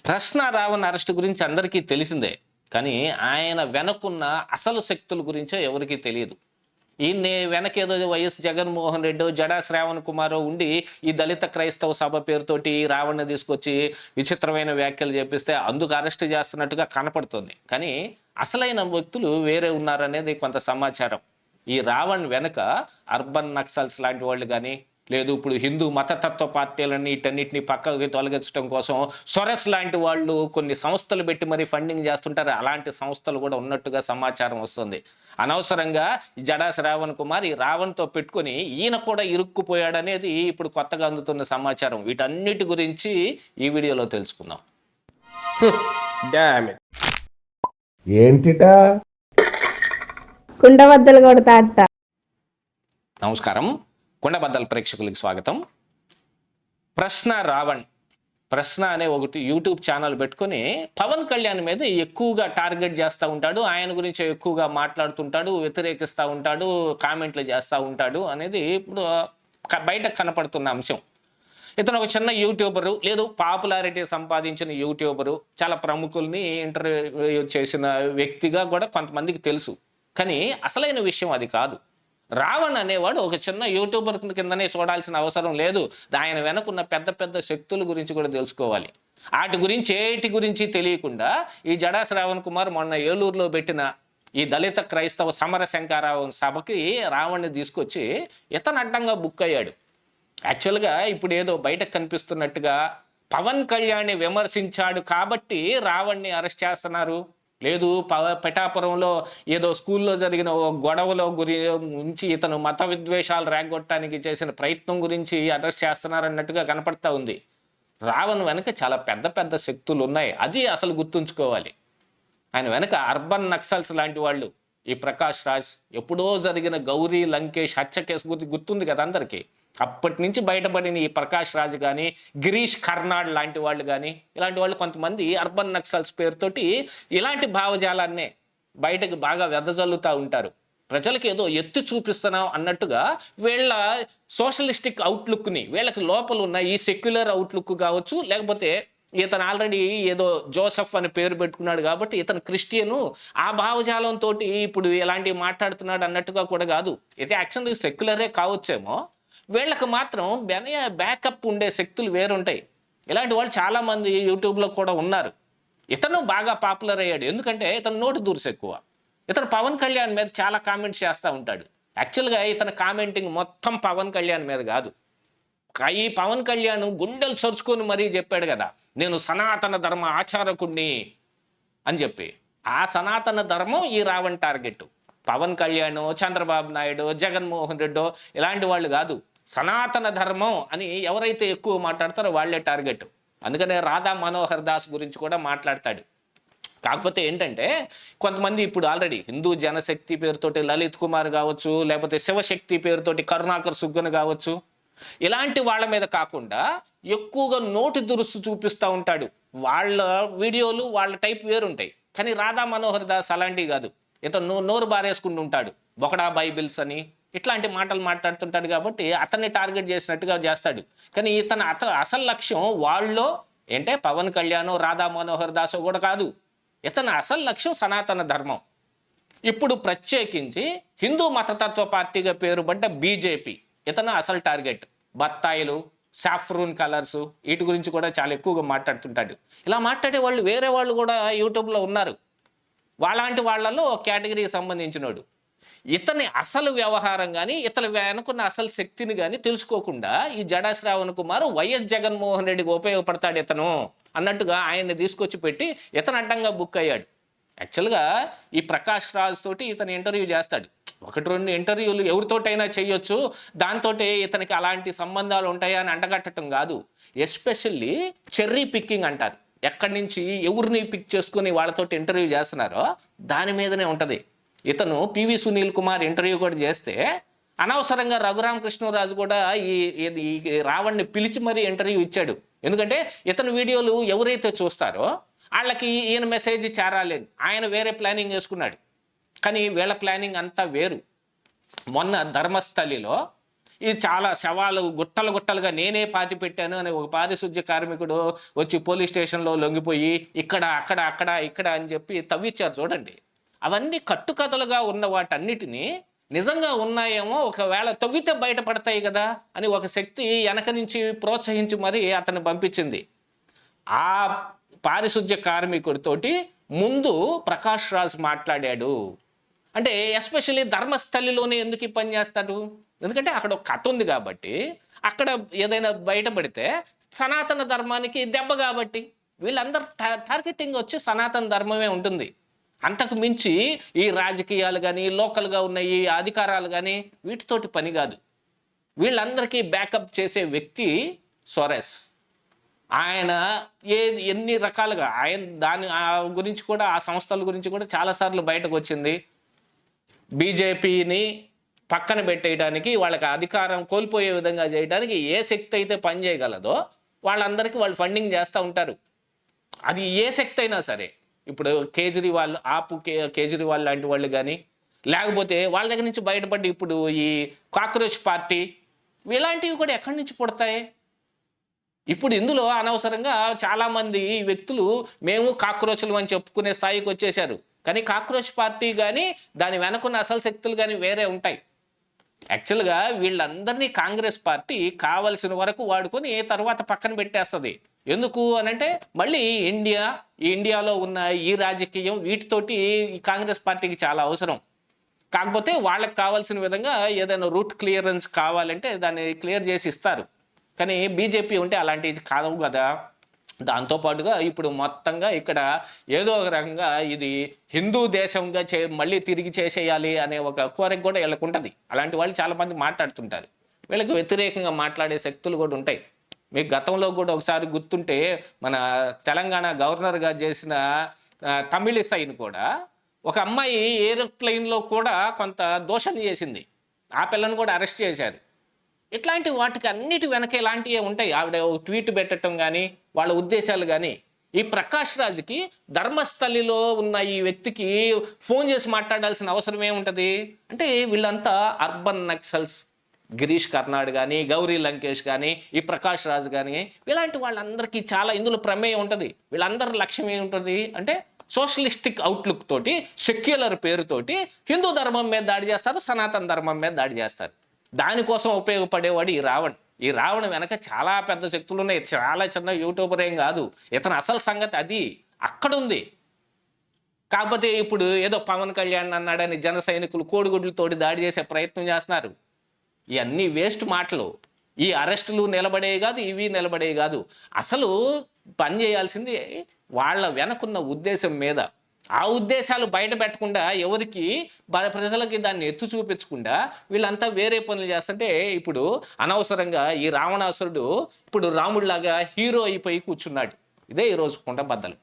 ప్రశ్న రావణ్ అరెస్ట్ గురించి అందరికీ తెలిసిందే. కానీ ఆయన వెనకున్న అసలు శక్తుల గురించో ఎవరికీ తెలియదు. ఈయన్ని వెనకేదో వైఎస్ జగన్మోహన్ రెడ్డో, జడా శ్రావణ్ కుమారో ఉండి ఈ దళిత క్రైస్తవ సభ పేరుతోటి రావణ్ని తీసుకొచ్చి విచిత్రమైన వ్యాఖ్యలు చేపిస్తే అందుకు అరెస్ట్ చేస్తున్నట్టుగా కనపడుతుంది. కానీ అసలైన వ్యక్తులు వేరే ఉన్నారనేది కొంత సమాచారం. ఈ రావణ్ వెనక అర్బన్ నక్సల్స్ లాంటి వాళ్ళు కానీ, లేదు ఇప్పుడు హిందూ మతతత్వ పార్టీలన్నీ వీటన్నిటిని పక్కకి తొలగించడం కోసం సొరస్ లాంటి వాళ్ళు కొన్ని సంస్థలు పెట్టి మరీ ఫండింగ్ చేస్తుంటారు. అలాంటి సంస్థలు కూడా ఉన్నట్టుగా సమాచారం వస్తుంది. అనవసరంగా ఈ జడా శ్రావణ్ కుమార్ ఈ రావణ్తో పెట్టుకొని ఈయన కూడా ఇరుక్కుపోయాడనేది ఇప్పుడు కొత్తగా అందుతున్న సమాచారం. వీటన్నిటి గురించి ఈ వీడియోలో తెలుసుకుందాం. ఏంటిటా కుండబద్దలు కొడతా అట్ట. నమస్కారం, కుండబద్దల ప్రేక్షకులకి స్వాగతం. ప్రశ్న రావణ్ ప్రశ్న అనే ఒకటి యూట్యూబ్ ఛానల్ పెట్టుకొని పవన్ కళ్యాణ్ మీద ఎక్కువగా టార్గెట్ చేస్తూ ఉంటాడు, ఆయన గురించి ఎక్కువగా మాట్లాడుతుంటాడు, వ్యతిరేకిస్తూ ఉంటాడు, కామెంట్లు చేస్తూ ఉంటాడు అనేది ఇప్పుడు బయటకు కనపడుతున్న అంశం. ఇతను ఒక చిన్న యూట్యూబరు, లేదు పాపులారిటీ సంపాదించిన యూట్యూబరు, చాలా ప్రముఖుల్ని ఇంటర్వ్యూ చేసిన వ్యక్తిగా కూడా కొంతమందికి తెలుసు. కానీ అసలైన విషయం అది కాదు. రావణ్ అనేవాడు ఒక చిన్న యూట్యూబర్ కిందనే చూడాల్సిన అవసరం లేదు. ఆయన వెనకున్న పెద్ద పెద్ద శక్తుల గురించి కూడా తెలుసుకోవాలి. వాటి గురించి ఏటి గురించి తెలియకుండా ఈ జడా శ్రావణ్ కుమార్ మొన్న ఏలూరులో పెట్టిన ఈ దళిత క్రైస్తవ సమర శంకారావు సభకి రావణ్ని తీసుకొచ్చి ఇతను అడ్డంగా బుక్ అయ్యాడు. యాక్చువల్గా ఇప్పుడు ఏదో బయటకు కనిపిస్తున్నట్టుగా పవన్ కళ్యాణ్ని విమర్శించాడు కాబట్టి రావణ్ని అరెస్ట్ చేస్తున్నారు, లేదు పిఠాపురంలో ఏదో స్కూల్లో జరిగిన గొడవలో గురించి ఇతను మత విద్వేషాలు రేగొట్టడానికి చేసిన ప్రయత్నం గురించి అరెస్ట్ చేస్తున్నారన్నట్టుగా కనపడతా ఉంది. రావణ్ వెనక చాలా పెద్ద పెద్ద శక్తులు ఉన్నాయి, అది అసలు గుర్తుంచుకోవాలి. ఆయన వెనక అర్బన్ నక్సల్స్ లాంటి వాళ్ళు, ఈ ప్రకాష్ రాజ్, ఎప్పుడో జరిగిన గౌరీ లంకేష్ హత్య కేసు గుర్తుంది కదా అందరికీ. అప్పటి నుంచి బయటపడిన ఈ ప్రకాష్ రాజ్ కానీ, గిరీష్ కర్నాడ్ లాంటి వాళ్ళు కానీ, ఇలాంటి వాళ్ళు కొంతమంది అర్బన్ నక్సల్స్ పేరుతోటి ఇలాంటి భావజాలాన్నే బయటకు బాగా వెదజల్లుతూ ఉంటారు. ప్రజలకు ఏదో ఎత్తి చూపిస్తున్నాం అన్నట్టుగా వీళ్ళ సోషలిస్టిక్ అవుట్లుక్ని, వీళ్ళకి లోపల ఉన్న ఈ సెక్యులర్ అవుట్లుక్ కావచ్చు, లేకపోతే ఇతను ఆల్రెడీ ఏదో జోసెఫ్ అని పేరు పెట్టుకున్నాడు కాబట్టి ఇతను క్రిస్టియను, ఆ భావజాలంతో ఇప్పుడు ఇలాంటివి మాట్లాడుతున్నాడు అన్నట్టుగా కూడా కాదు. ఇది యాక్చువల్లీ సెక్యులరే కావచ్చేమో, వీళ్ళకి మాత్రం బ్యాకప్ ఉండే శక్తులు వేరుంటాయి. ఇలాంటి వాళ్ళు చాలామంది యూట్యూబ్లో కూడా ఉన్నారు. ఇతను బాగా పాపులర్ అయ్యాడు ఎందుకంటే ఇతను నోటి దూర్సు ఎక్కువ. ఇతను పవన్ కళ్యాణ్ మీద చాలా కామెంట్స్ చేస్తూ ఉంటాడు. యాక్చువల్గా ఇతను కామెంటింగ్ మొత్తం పవన్ కళ్యాణ్ మీద కాదు. ఈ పవన్ కళ్యాణ్ గుండెలు చరుచుకొని మరీ చెప్పాడు కదా, నేను సనాతన ధర్మ ఆచారకుణ్ణి అని చెప్పి. ఆ సనాతన ధర్మం ఈ రావణ్ టార్గెట్. పవన్ కళ్యాణ్, చంద్రబాబు నాయుడు, జగన్మోహన్ రెడ్డో ఇలాంటి వాళ్ళు కాదు. సనాతన ధర్మం అని ఎవరైతే ఎక్కువ మాట్లాడతారో వాళ్ళే టార్గెట్. అందుకనే రాధా మనోహర్ దాస్ గురించి కూడా మాట్లాడతాడు. కాకపోతే ఏంటంటే కొంతమంది ఇప్పుడు ఆల్రెడీ హిందూ జనశక్తి పేరుతోటి లలిత్ కుమార్ కావచ్చు, లేకపోతే శివశక్తి పేరుతోటి కరుణాకర్ సుగ్గన్ కావచ్చు, ఇలాంటి వాళ్ళ మీద కాకుండా ఎక్కువగా నోటి దురుసు చూపిస్తూ ఉంటాడు. వాళ్ళ వీడియోలు వాళ్ళ టైప్ వేరుంటాయి. కానీ రాధా మనోహర్ దాస్ అలాంటివి కాదు. ఇతను నోరు బారేసుకుంటూ ఉంటాడు, బొకడా బైబిల్స్ అని ఇట్లాంటి మాటలు మాట్లాడుతుంటాడు కాబట్టి అతన్ని టార్గెట్ చేసినట్టుగా చేస్తాడు. కానీ అసలు లక్ష్యం వాళ్ళు ఏంటే పవన్ కళ్యాణ్, రాధా మనోహర్ దాస్ కూడా కాదు. ఇతని అసలు లక్ష్యం సనాతన ధర్మం. ఇప్పుడు ప్రత్యేకించి హిందూ మతతత్వ పార్టీగా పేరుపడ్డ బీజేపీ ఇతను అసలు టార్గెట్. బత్తాయిలు, సాఫ్రూన్ కలర్స్ వీటి గురించి కూడా చాలా ఎక్కువగా మాట్లాడుతుంటాడు. ఇలా మాట్లాడే వాళ్ళు వేరే వాళ్ళు కూడా యూట్యూబ్లో ఉన్నారు. వాళ్ళంటి వాళ్ళలో కేటగిరీకి సంబంధించినోడు. ఇతని అసలు వ్యవహారం కానీ, ఇతను వెనుకున్న అసలు శక్తిని కానీ తెలుసుకోకుండా ఈ జడా శ్రావణ్ కుమార్ వైఎస్ జగన్మోహన్ రెడ్డికి ఉపయోగపడతాడు ఇతను అన్నట్టుగా ఆయన్ని తీసుకొచ్చి పెట్టి ఇతను అడ్డంగా బుక్ అయ్యాడు. యాక్చువల్గా ఈ ప్రకాష్ రాజ్ తోటి ఇతను ఇంటర్వ్యూ చేస్తాడు. 1-2 ఇంటర్వ్యూలు ఎవరితోటైనా చేయొచ్చు, దాంతో ఇతనికి అలాంటి సంబంధాలు ఉంటాయా అని అంటగట్టడం కాదు. ఎస్పెషల్లీ చెర్రీ పిక్కింగ్ అంటారు. ఎక్కడి నుంచి ఎవరిని పిక్ చేసుకుని వాళ్ళతో ఇంటర్వ్యూ చేస్తున్నారో దాని మీదనే ఉంటుంది. ఇతను పివి సునీల్ కుమార్ ఇంటర్వ్యూ కూడా చేస్తే అనవసరంగా రఘురామకృష్ణరాజు కూడా ఈ రావణ్ని పిలిచి మరీ ఇంటర్వ్యూ ఇచ్చాడు. ఎందుకంటే ఇతని వీడియోలు ఎవరైతే చూస్తారో వాళ్ళకి ఈయన మెసేజ్ చేరాలని ఆయన వేరే ప్లానింగ్ వేసుకున్నాడు. కానీ వీళ్ళ ప్లానింగ్ అంతా వేరు. మొన్న ధర్మస్థలిలో ఇది చాలా శవాలు గుట్టలుగా నేనే పాతి పెట్టాను అని ఒక పారిశుద్ధ్య కార్మికుడు వచ్చి పోలీస్ స్టేషన్లో లొంగిపోయి ఇక్కడ అని చెప్పి తవ్విచ్చారు చూడండి. అవన్నీ కట్టుకథలుగా ఉన్న వాటన్నిటినీ నిజంగా ఉన్నాయేమో, ఒకవేళ తవ్వితే బయటపడతాయి కదా అని ఒక శక్తి వెనక నుంచి ప్రోత్సహించి మరీ అతన్ని పంపించింది. ఆ పారిశుద్ధ్య కార్మికుడితోటి ముందు ప్రకాష్ రాజ్ మాట్లాడాడు. అంటే ఎస్పెషల్లీ ధర్మస్థలిలోనే ఎందుకు ఈ పని చేస్తాడు? ఎందుకంటే అక్కడ ఒక కథ ఉంది కాబట్టి, అక్కడ ఏదైనా బయటపడితే సనాతన ధర్మానికి దెబ్బ కాబట్టి వీళ్ళందరూ టార్గెటింగ్ వచ్చి సనాతన ధర్మమే ఉంటుంది. అంతకు మించి ఈ రాజకీయాలు కానీ, లోకల్గా ఉన్న ఈ అధికారాలు కానీ వీటితోటి పని కాదు. వీళ్ళందరికీ బ్యాకప్ చేసే వ్యక్తి సోరెస్. ఆయన ఎన్ని రకాలుగా దాని గురించి కూడా, ఆ సంస్థల గురించి కూడా చాలాసార్లు బయటకు వచ్చింది. బీజేపీని పక్కన పెట్టేయడానికి, వాళ్ళకి అధికారం కోల్పోయే విధంగా చేయడానికి ఏ శక్తి అయితే పని చేయగలదో వాళ్ళందరికీ వాళ్ళు ఫండింగ్ చేస్తూ ఉంటారు. అది ఏ శక్తి అయినా సరే. ఇప్పుడు కేజ్రీవాల్, కేజ్రీవాల్ లాంటి వాళ్ళు కానీ, లేకపోతే వాళ్ళ దగ్గర నుంచి బయటపడి ఇప్పుడు ఈ కాక్రోచ్ పార్టీ, ఇలాంటివి కూడా ఎక్కడి నుంచి పుడతాయి? ఇప్పుడు ఇందులో అనవసరంగా చాలామంది వ్యక్తులు మేము కాక్రోచ్లు అని చెప్పుకునే స్థాయికి వచ్చేసారు. కానీ కాక్రోచ్ పార్టీ కానీ, దాని వెనకున్న అసలు శక్తులు కానీ వేరే ఉంటాయి. యాక్చువల్గా వీళ్ళందరినీ కాంగ్రెస్ పార్టీ కావలసిన వరకు వాడుకొని తర్వాత పక్కన పెట్టేస్తుంది. ఎందుకు అనంటే మళ్ళీ ఇండియాలో ఉన్న ఈ రాజకీయం వీటితోటి ఈ కాంగ్రెస్ పార్టీకి చాలా అవసరం. కాకపోతే వాళ్ళకి కావాల్సిన విధంగా ఏదైనా రూట్ క్లియరెన్స్ కావాలంటే దాన్ని క్లియర్ చేసి ఇస్తారు. కానీ బీజేపీ ఉంటే అలాంటివి కాదు కదా. దాంతోపాటుగా ఇప్పుడు మొత్తంగా ఇక్కడ ఏదో ఒక రకంగా ఇది హిందూ దేశంగా మళ్ళీ తిరిగి చేసేయాలి అనే ఒక కోరిక కూడా వీళ్ళకు ఉంటుంది. అలాంటి వాళ్ళు చాలామంది మాట్లాడుతుంటారు. వీళ్ళకి వ్యతిరేకంగా మాట్లాడే శక్తులు కూడా ఉంటాయి. మీకు గతంలో కూడా ఒకసారి గుర్తుంటే మన తెలంగాణ గవర్నర్గా చేసిన తమిళిసైని కూడా ఒక అమ్మాయి ఏరోప్లెయిన్లో కూడా కొంత దోషం చేసింది. ఆ పిల్లని కూడా అరెస్ట్ చేశారు. ఇట్లాంటి వాటికి అన్నిటి వెనక ఇలాంటివే ఉంటాయి. ఆవిడ ట్వీట్ పెట్టడం కానీ, వాళ్ళ ఉద్దేశాలు కానీ. ఈ ప్రకాష్ రాజ్కి ధర్మస్థలిలో ఉన్న ఈ వ్యక్తికి ఫోన్ చేసి మాట్లాడాల్సిన అవసరం ఏముంటుంది అంటే, వీళ్ళంతా అర్బన్ నక్సల్స్. గిరీష్ కర్నాడ్ కానీ, గౌరీ లంకేష్ కానీ, ఈ ప్రకాష్ రాజ్ కానీ, ఇలాంటి వాళ్ళందరికీ చాలా ఇందులో ప్రమేయం ఉంటుంది. వీళ్ళందరి లక్ష్యం ఏముంటుంది అంటే, సోషలిస్టిక్ అవుట్లుక్ తోటి, సెక్యులర్ పేరుతోటి హిందూ ధర్మం మీద దాడి చేస్తారు, సనాతన ధర్మం మీద దాడి చేస్తారు. దానికోసం ఉపయోగపడేవాడు ఈ రావణ వెనక చాలా పెద్ద శక్తులు ఉన్నాయి. చాలా చిన్న యూట్యూబర్ ఏం కాదు ఇతను. అసలు సంగతి అది అక్కడుంది. కాకపోతే ఇప్పుడు ఏదో పవన్ కళ్యాణ్ అన్నాడని జన సైనికులు కోడిగుడ్లతోటి దాడి చేసే ప్రయత్నం చేస్తున్నారు. ఇవన్నీ వేస్ట్ మాటలు. ఈ అరెస్టులు నిలబడే కాదు, ఇవి నిలబడే కాదు. అసలు పని చేయాల్సింది వాళ్ళ వెనకున్న ఉద్దేశం మీద. ఆ ఉద్దేశాలు బయట పెట్టకుండా, ఎవరికి ప్రజలకి దాన్ని ఎత్తు చూపించకుండా వీళ్ళంతా వేరే పనులు చేస్తుంటే, ఇప్పుడు అనవసరంగా ఈ రావణాసురుడు ఇప్పుడు రాముడిలాగా హీరో అయిపోయి కూర్చున్నాడు. ఇదే ఈరోజు కుండబద్దలు.